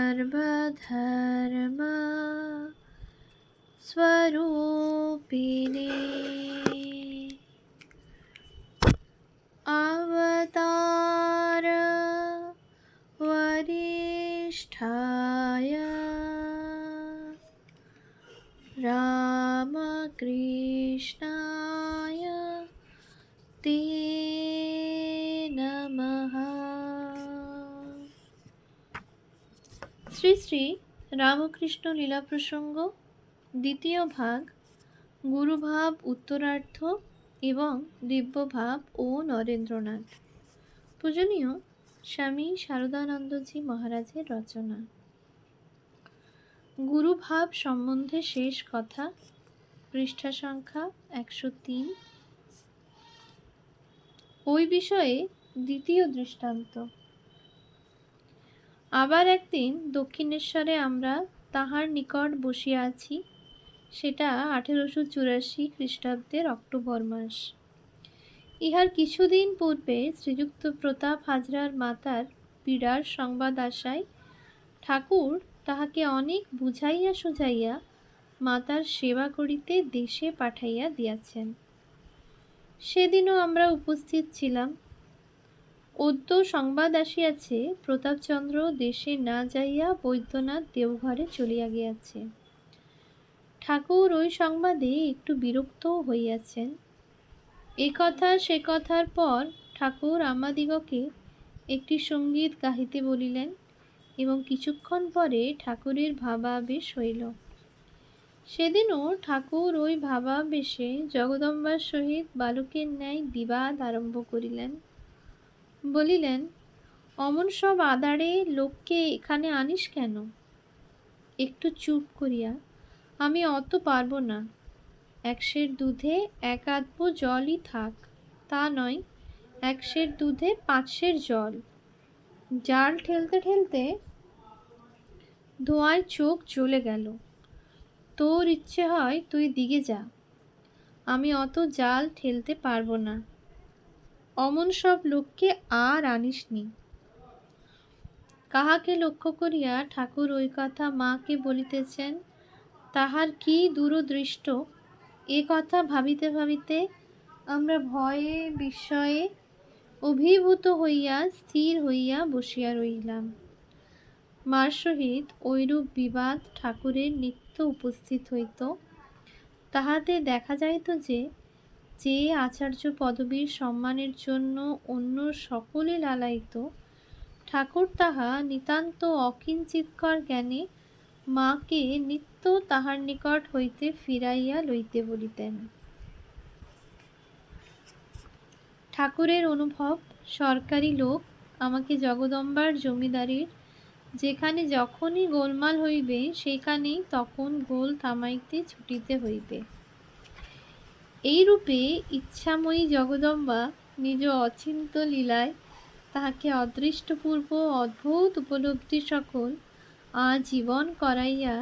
सर्वधर्म स्वरूपिणे अवतार वरिष्ठाय रामकृष्णाय ते नमः। শ্রী শ্রী রামকৃষ্ণ লীলা প্রসঙ্গ দ্বিতীয় ভাগ, গুরুভাব উত্তরার্ধ এবং দিব্যভাব ও নরেন্দ্রনাথ। পূজনীয় স্বামী শারদানন্দজি মহারাজের রচনা। গুরুভাব সম্বন্ধে শেষ কথা, পৃষ্ঠা সংখ্যা 103। ওই বিষয়ে দ্বিতীয় দৃষ্টান্ত। আবার একদিন দক্ষিণেশ্বরে আমরা তাহার নিকট বসিয়া আছি। সেটা 1884 খ্রিস্টাব্দের অক্টোবর মাস। ইহার কিছুদিন পূর্বে শ্রীযুক্ত প্রতাপ হাজরার মাতার পীড়ার সংবাদ আসায় ঠাকুর তাহাকে অনেক বুঝাইয়া সুঝাইয়া মাতার সেবা করিতে দেশে পাঠাইয়া দিয়াছেন। সেদিনও আমরা উপস্থিত ছিলাম। অদ্য সংবাদ আসিয়াছে প্রতাপচন্দ্র দেশে না যাইয়া বৈদ্যনাথ দেওঘরে চলিয়া গিয়াছে। ঠাকুর ওই সংবাদে একটু বিরক্তও হইয়াছেন। এ কথা সে কথার পর ঠাকুর আমাদিগকে একটি সঙ্গীত গাহিতে বলিলেন এবং কিছুক্ষণ পরে ঠাকুরের ভাবাবেশ হইল। সেদিনও ঠাকুর ওই ভাবাবেশে জগদম্বার সহিত বালকের ন্যায় বিবাদ আরম্ভ করিলেন। বলিলেন, অমন সব আদাড়ে লোককে এখানে আনিস কেন? একটু চুপ করিয়া, আমি অত পারব না। 1 সের দুধে 1 আধপো জলই থাক, তা নয়, 1 সের দুধে 5 সের জল। জাল ঠেলতে ঠেলতে ধোঁয়ায় চোখ জ্বলে গেল। তোর ইচ্ছে হয় তুই দিগে যা, আমি অত জাল ঠেলতে পারব না। অমন সব লোককে আর আনিসনি। কাহাকে লক্ষ্য করিয়া ঠাকুর ওই কথা মাকে বলিতেছেন তাহার কি দূরদৃষ্ট, এ কথা ভাবিতে ভাবিতে আমরা ভয়ে বিস্ময়ে অভিভূত হইয়া স্থির হইয়া বসিয়া রহিলাম। মার সহিত ঐরূপ বিবাদ ঠাকুরের নিত্য উপস্থিত হইত। তাহাতে দেখা যাইত যে যে আচার্য পদবীর সম্মানের জন্য অন্য সকলে লালায়িত, ঠাকুর তাহা নিতান্ত অকিঞ্চিৎকর জ্ঞানে মাকে নিত্য তাহার নিকট হইতে ফিরাইয়া লইতে বলিতেন। ঠাকুরের অনুভব, সরকারি লোক আমাকে জগদম্বার জমিদারির যেখানে যখনই গোলমাল হইবে সেইখানেই তখন গোল থামাইতে ছুটিতে হইবে। এইরূপে ইচ্ছাময়ী জগদম্বা নিজ অচিন্ত লীলায় তাহাকে অদৃষ্টপূর্ব অদ্ভুত উপলব্ধি সকল আজীবন করাইয়া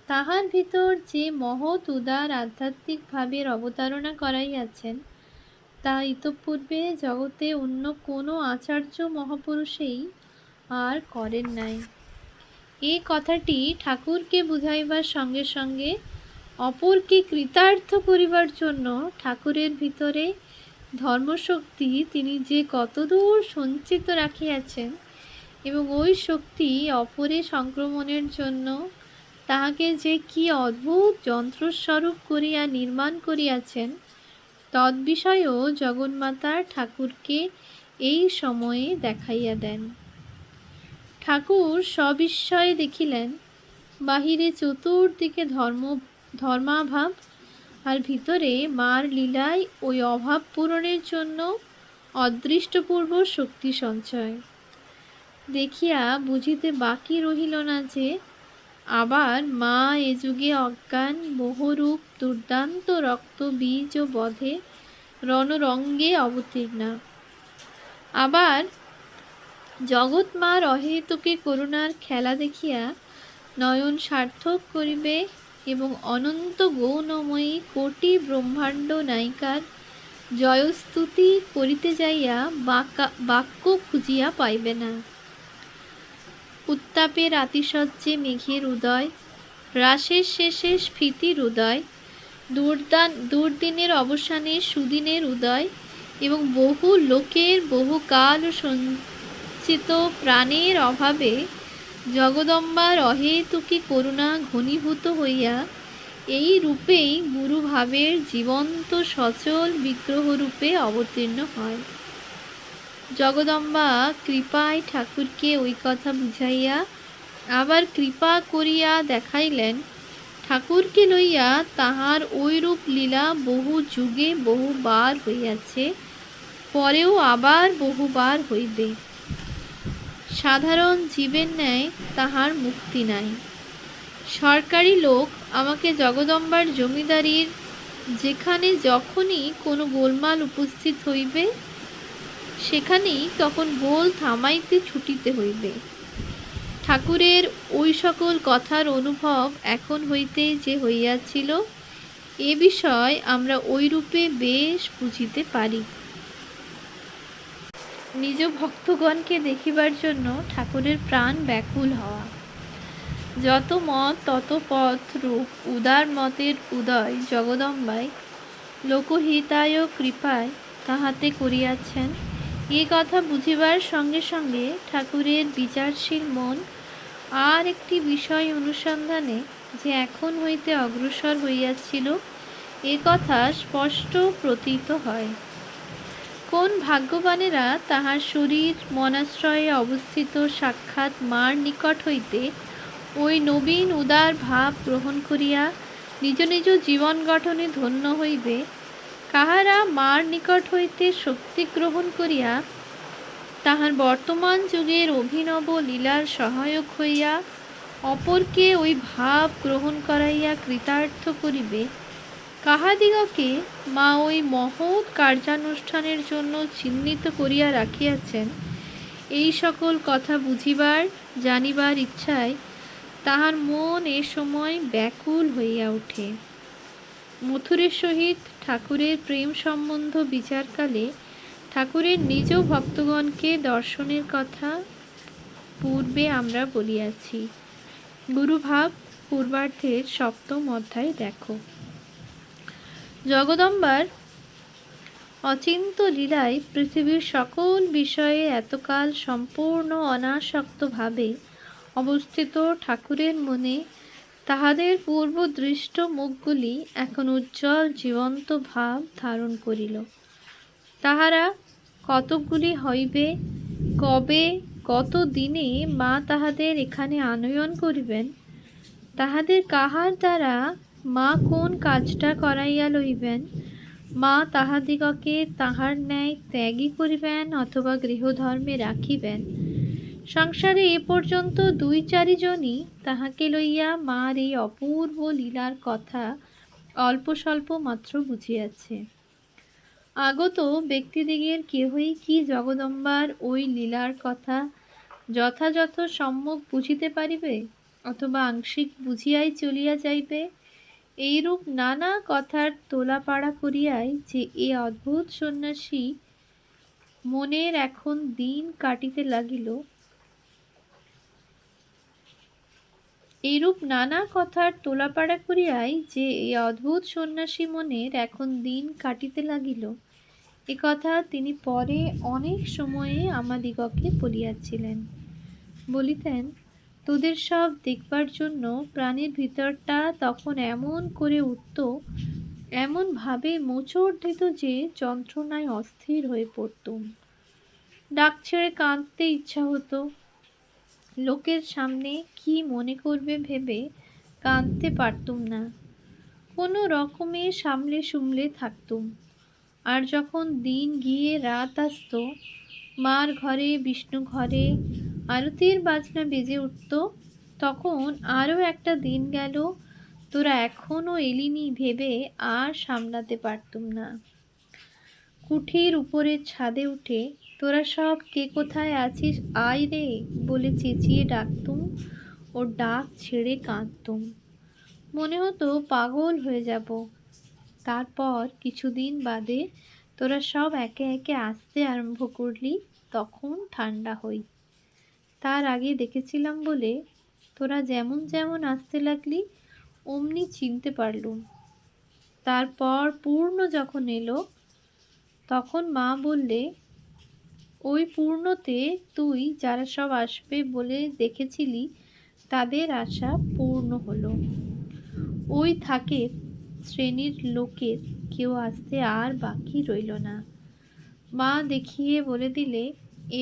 তাহার ভিতর যে মহৎ উদার আধ্যাত্মিক ভাবের অবতারণা করাইয়াছেন, তা ইতঃপূর্বে জগতে অন্য কোনো আচার্য মহাপুরুষেই আর করেন নাই। এই কথাটি ঠাকুরকে বুঝাইবার সঙ্গে সঙ্গে অপরকে কৃতার্থ করিবার জন্য ঠাকুরের ভিতরে ধর্মশক্তি তিনি যে কতদূর সঞ্চিত রাখিয়াছেন এবং ওই শক্তি অপরে সংক্রমণের জন্য তাহাকে যে কি অদ্ভুত যন্ত্রস্বরূপ করিয়া নির্মাণ করিয়াছেন, তদ্বিষয়েও জগন্মাতা ঠাকুরকে এই সময়ে দেখাইয়া দেন। ঠাকুর সবিস্ময়ে দেখিলেন বাহিরে চতুর্দিকে ধর্মাভাব, আর ভিতরে মার লীলায় ওই অভাব পূরণের জন্য অদৃষ্টপূর্ব শক্তি সঞ্চয়। দেখিয়া বুঝিতে বাকি রহিল না যে আবার মা এ যুগে অজ্ঞান মোহরূপ দুর্দান্ত রক্ত বীজ ও বধে রণরঙ্গে অবতীর্ণা। আবার জগৎ মার অহেতুকে করুণার খেলা দেখিয়া নয়ন সার্থক করিবে এবং অনন্ত গৌণময়ী কোটি ব্রহ্মাণ্ড নায়িকার উত্তাপের আতিশয্যে মেঘের উদয়, রাসের শেষে স্ফীতির উদয়, দুর্দিনের অবসানে সুদিনের উদয়, এবং বহু লোকের বহুকাল সঞ্চিত প্রাণের অভাবে জগদম্বার অহেতুকী করুণা ঘনীভূত হইয়া এই রূপেই গুরুভাবের জীবন্ত সচল বিগ্রহরূপে অবতীর্ণ হয়। জগদম্বা কৃপায় ঠাকুরকে ওই কথা বুঝাইয়া আবার কৃপা করিয়া দেখাইলেন, ঠাকুরকে লইয়া তাহার ঐরূপ লীলা বহু যুগে বহুবার হইয়াছে, পরেও আবার বহুবার হইবে। সাধারণ জীবের ন্যায় তাহার মুক্তি নাই। সরকারি লোক আমাকে জগদম্বার জমিদারির যেখানে যখনই কোনো গোলমাল উপস্থিত হইবে, সেখানেই তখন গোল থামাইতে ছুটিতে হইবে। ঠাকুরের ওই সকল কথার অনুভব এখন হইতে যে হইয়াছিল, এ বিষয় আমরা ওইরূপে বেশ বুঝিতে পারি। নিজ ভক্তগণকে দেখিবার জন্য ঠাকুরের প্রাণ ব্যাকুল হওয়া, যত মত তত পথ রূপ উদার মতের উদয় জগদম্বায় লোকহিতায় কৃপায় তাহাতে করিয়াছেন, এ কথা বুঝিবার সঙ্গে সঙ্গে ঠাকুরের বিচারশীল মন আর একটি বিষয় অনুসন্ধানে যে এখন হইতে অগ্রসর হইয়াছিল, এ কথা স্পষ্ট প্রতীত হয়। কোন ভাগ্যবানেরা তাহার শরীর মনাশ্রয়ে অবস্থিত সাক্ষাৎ মার নিকট হইতে ওই নবীন উদার ভাব গ্রহণ করিয়া নিজ নিজ জীবন গঠনে ধন্য হইবে, কাহারা মার নিকট হইতে শক্তি গ্রহণ করিয়া তাহার বর্তমান যুগের অভিনব লীলার সহায়ক হইয়া অপরকে ওই ভাব গ্রহণ করাইয়া কৃতার্থ করিবে, কাহাদিগকে মা ওই মহৎ কার্যানুষ্ঠানের জন্য চিহ্নিত করিয়া রাখিয়াছেন, এই সকল কথা বুঝিবার জানিবার ইচ্ছায় তাহার মন এ সময় ব্যাকুল হইয়া ওঠে। মথুরের সহিত ঠাকুরের প্রেম সম্বন্ধ বিচারকালে ঠাকুরের নিজ ভক্তগণকে দর্শনের কথা পূর্বে আমরা বলিয়াছি। গুরুভাব পূর্বার্ধের 7ম অধ্যায় দেখো। জগদম্বার অচিন্ত লীলায় পৃথিবীর সকল বিষয়ে এতকাল সম্পূর্ণ অনাসক্তভাবে অবস্থিত ঠাকুরের মনে তাহাদের পূর্বদৃষ্ট মুখগুলি এখন উজ্জ্বল জীবন্ত ভাব ধারণ করিল। তাহারা কতকগুলি হইবে, কবে কত দিনে মা তাহাদের এখানে আনয়ন করিবেন, তাহাদের কাহার দ্বারা মা কোন কাজটা করাইয়া লইবেন, মা তাহাদিগকে তাহার ন্যায় ত্যাগী করিবেন অথবা গৃহধর্মে রাখিবেন, সংসারে এ পর্যন্ত 2-4 জনই তাহাকে লইয়া মার এই অপূর্ব লীলার কথা অল্প স্বল্প মাত্র বুঝিয়াছে। আগত ব্যক্তিদিগের কেহই কি জগদম্বার ওই লীলার কথা যথাযথ সম্যক বুঝিতে পারিবে, অথবা আংশিক বুঝিয়াই চলিয়া যাইবে? এইরূপ নানা কথার তোলাপাড়া করিয়াই যে এ অদ্ভুত সন্ন্যাসী মনের এখন দিন কাটিতে লাগিল, এইরূপ নানা কথার তোলাপাড়া করিয়াই যে এই অদ্ভুত সন্ন্যাসী মনের এখন দিন কাটিতে লাগিল, এ কথা তিনি পরে অনেক সময়ে আমাদিগকে বলিয়াছিলেন। বলিতেন, তোদের সব দেখবার জন্য প্রাণের ভিতরটা তখন এমন করে উঠত, এমন ভাবে মোচড় দিত যে যন্ত্রণায় অস্থির হয়ে পড়তুম। ডাক ছেড়ে কাঁদতে ইচ্ছা হতো। লোকের সামনে কি মনে করবে ভেবে কাঁদতে পারতুম না। কোনো রকমে সামলে সুমলে থাকতুম। আর যখন দিন গিয়ে রাত আসতো, মার ঘরে বিষ্ণু ঘরে আরতির বাজনা বেজে উঠত, তখন আরও একটা দিন গেল, তোরা এখনো এলিনি ভেবে আর সামলাতে পারতুম না। কুঠির উপরের ছাদে উঠে তোরা সব কে কোথায় আছিস আয় রে বলে চেঁচিয়ে ডাকতুম ও ডাক ছেড়ে কাঁদতুম। মনে হতো পাগল হয়ে যাব। তারপর কিছুদিন বাদে তোরা সব একে একে আসতে আরম্ভ করলি, তখন ঠান্ডা হই। তার আগে দেখেছিলাম বলে তোরা যেমন যেমন আসতে লাগলি অমনি চিনতে পারলুম। তারপর পূর্ণ যখন এলো তখন মা বললে, ওই পূর্ণতে তুই যারা সব আসবে বলে দেখেছিলি তাদের আশা পূর্ণ হলো। ওই থাকের শ্রেণীর লোকের কেউ আসতে আর বাকি রইল না। মা দেখিয়ে বলে দিলে,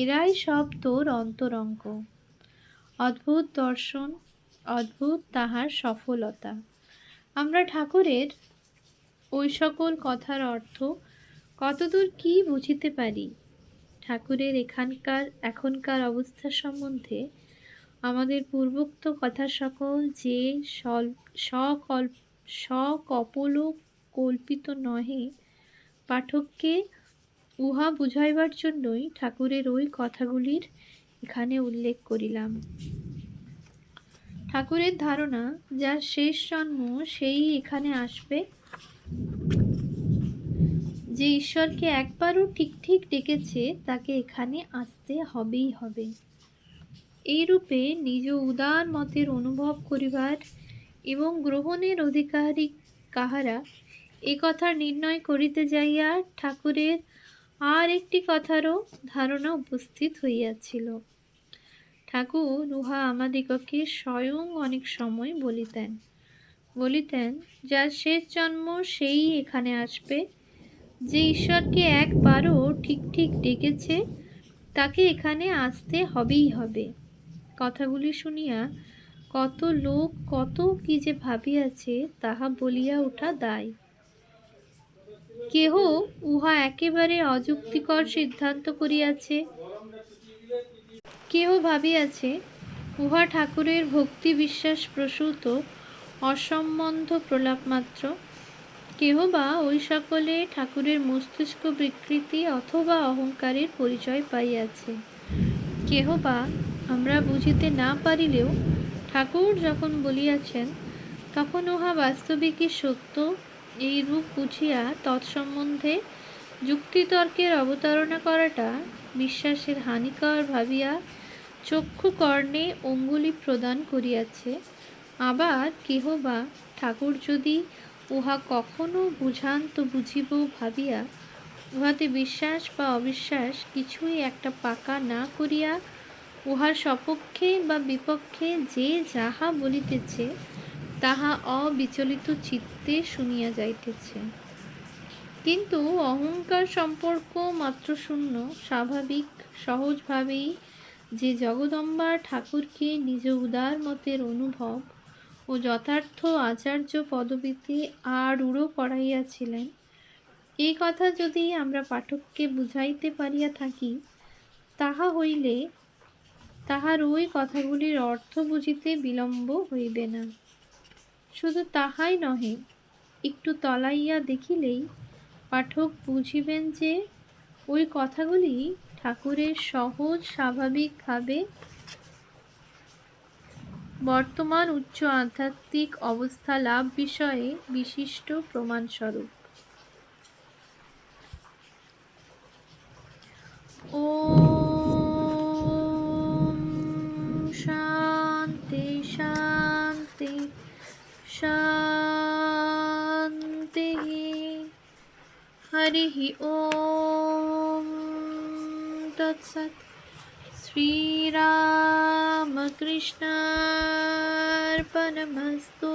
এরাই সব তোর অন্তরঙ্গ। অদ্ভুত দর্শন, অদ্ভুত তাহার সফলতা। আমরা ঠাকুরের ওই সকল কথার অর্থ কতদূর কি বুঝিতে পারি? ঠাকুরের এখনকার অবস্থা সম্বন্ধে আমাদের পূর্বোক্ত কথা সকল যে সকপল কল্পিত নহে, পাঠককে উহা বুঝাইবার জন্যই ঠাকুরের ওই কথাগুলির এখানে উল্লেখ করিলাম। ঠাকুরের ধারণা যার শেষ জন্ম সেই এখানে আসবে, যে ঈশ্বরকে একবারও ঠিক ঠিক ডেকেছে তাকে এখানে আসতে হবেই হবে। এইরূপে নিজ উদার মতের অনুভব করিবার এবং গ্রহণের অধিকারী কাহারা এ কথা নির্ণয় করিতে যাইয়া ঠাকুরের আর একটি কথারও ধারণা উপস্থিত হইয়াছিল। ঠাকুর উহা আমাদিগকে স্বয়ং অনেক সময় বলিতেন, যার শেষ জন্ম সেই এখানে আসবে, যে ঈশ্বরকে একবারও ঠিক ঠিক ডেকেছে তাকে এখানে আসতে হবেই হবে। কথাগুলি শুনিয়া কত লোক কত কি যে ভাবিয়াছে তাহা বলিয়া ওঠা দায়। কেহ উহা একেবারে অযুক্তিকর সিদ্ধান্ত করিয়াছে, কেহ ভাবিয়াছে উহা ঠাকুরের ভক্তি বিশ্বাস প্রসূত অসম্বন্ধ প্রলাপ মাত্র, কেহ বা ওই সকলে ঠাকুরের মস্তিষ্ক বিকৃতি অথবা অহংকারের পরিচয় পাইয়াছে, কেহ বা আমরা বুঝিতে না পারিলেও ঠাকুর যখন বলিয়াছেন তখন উহা বাস্তবিকই সত্য এই রূপ বুঝিয়া তৎসম্বন্ধে যুক্তিতর্কের অবতারণা করাটা বিশ্বাসের হানিকর ভাবিয়া চক্ষু কর্ণে অঙ্গুলি প্রদান করিয়াছে। আবার কেহ বা ঠাকুর যদি উহা কখনো বুঝান তো বুঝিব ভাবিয়া উহাতে বিশ্বাস বা অবিশ্বাস কিছুই একটা পাকা না করিয়া উহার সপক্ষে বা বিপক্ষে যে যাহা বলিতেছে তাহা অবিচলিত চিত্তে শুনিয়া যাইতেছে। কিন্তু অহংকার সম্পর্ক মাত্র শূন্য স্বাভাবিক সহজভাবেই যে জগদম্বা ঠাকুরকে নিজ উদার মতের অনুভব ও যথার্থ আচার্য পদবীতে আরূঢ় করাইয়াছিলেন, এই কথা যদি আমরা পাঠককে বুঝাইতে পারিয়া থাকি তাহা হইলে তাহার ওই কথাগুলির অর্থ বুঝিতে বিলম্ব হইবে না। শুধু তাহাই নহে, একটু তলাইয়া দেখিলেই পাঠক বুঝিবেন যে ওই কথাগুলি ঠাকুরের সহজ স্বাভাবিকভাবে বর্তমান উচ্চ আধ্যাত্মিক অবস্থা লাভ বিষয়ে বিশিষ্ট প্রমাণস্বরূপ। ওম শান্তি শান্তি শান্তি। হরিঃ ওম তৎসৎ। শ্রীরামকৃষ্ণার্পণমস্তু।